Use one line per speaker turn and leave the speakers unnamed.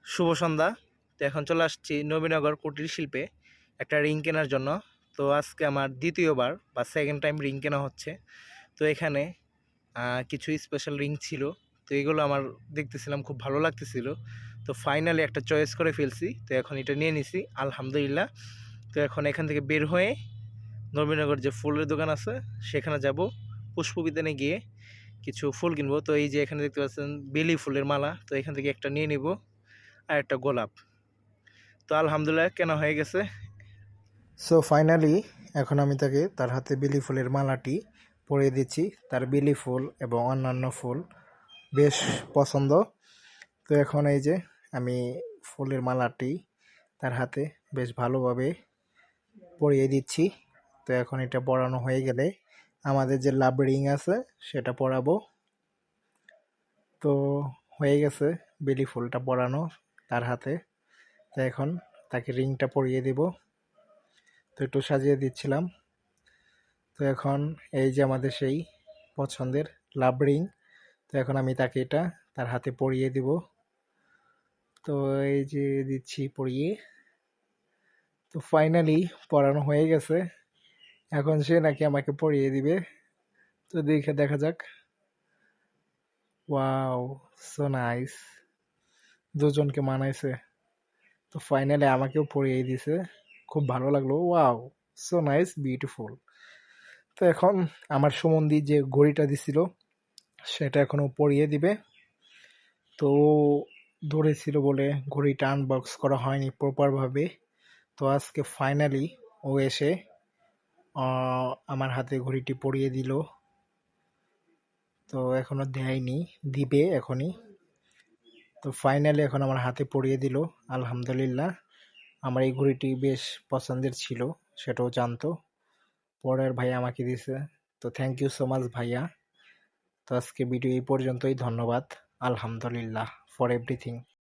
শুভ সন্ধ্যা। তো এখন চলে আসছি নবীনগর কুটির শিল্পে একটা রিং কেনার জন্য। তো আজকে আমার দ্বিতীয়বার বা সেকেন্ড টাইম রিং কেনা হচ্ছে। তো এখানে কিছু স্পেশাল রিং ছিল। তো এগুলো আমার দেখতেছিলাম, খুব ভালো লাগতেছিল। তো ফাইনালি একটা চয়েস করে ফেলছি। তো এখন এটা নিয়ে নিছি, আলহামদুলিল্লাহ। তো এখন এখান থেকে বের হয়ে নবীনগর যে ফুলের দোকান আছে সেখানে যাব, পুষ্পবিতানে গিয়ে কিছু ফুল কিনবো। তো এই যে এখানে দেখতে পাচ্ছেন বেলি ফুলের মালা, তো এখান থেকে একটা নিয়ে নিব, আর একটা গোলাপ। তো আলহামদুলিল্লাহ কেনা হয়ে গেছে।
সো ফাইনালি এখন আমি তাকে তার হাতে বেলি ফুলের মালাটি পরিয়ে দিচ্ছি। তার বেলি ফুল এবং অন্যান্য ফুল বেশ পছন্দ। তো এখন এই যে আমি ফুলের মালাটি তার হাতে বেশ ভালোভাবে পরিয়ে দিচ্ছি। তো এখন এটা পরানো হয়ে গেলে আমাদের যে লাভ রিং আছে সেটা পরাবো। তো হয়ে গেছে বেলি ফুলটা পরানো তার হাতে। তো এখন তাকে রিংটা পরিয়ে দেব। তো একটু সাজিয়ে দিচ্ছিলাম। তো এখন এই যে আমাদের সেই পছন্দের লাভ রিং। তো এখন আমি তাকে এটা তার হাতে পরিয়ে দিব। তো এই যে দিচ্ছি পরিয়ে। তো ফাইনালি পরানো হয়ে গেছে। এখন সে নাকি আমাকে পরিয়ে দিবে। তো দেখে দেখা যাক। Wow, so nice. দুজনকে মানাইছে। তো ফাইনালি আমাকেও পরিয়ে দিছে। খুব ভালো লাগলো। Wow, so nice, beautiful. তো এখন আমার সুমন্দি যে ঘড়িটা দিছিল সেটা এখনো পরিয়ে দিবে। তো ধরেছিল বলে ঘড়িটা আনবক্স করা হয়নি প্রপারভাবে। তো আজকে ফাইনালি ও এসে আমার হাতে ঘড়িটি পরিয়ে দিল। তো এখনো দেয়নি, দিবে এখনই। তো ফাইনালি এখন আমার হাতে পরিয়ে দিল, আলহামদুলিল্লাহ। আমার এই ঘড়িটি বেশ পছন্দের ছিল, সেটাও জানতো। পরের ভাই আমাকে দিছে। তো থ্যাংক ইউ সো মাচ ভাইয়া। তো আজকে ভিডিও এই পর্যন্তই। ধন্যবাদ। আলহামদুলিল্লাহ ফর এভরিথিং।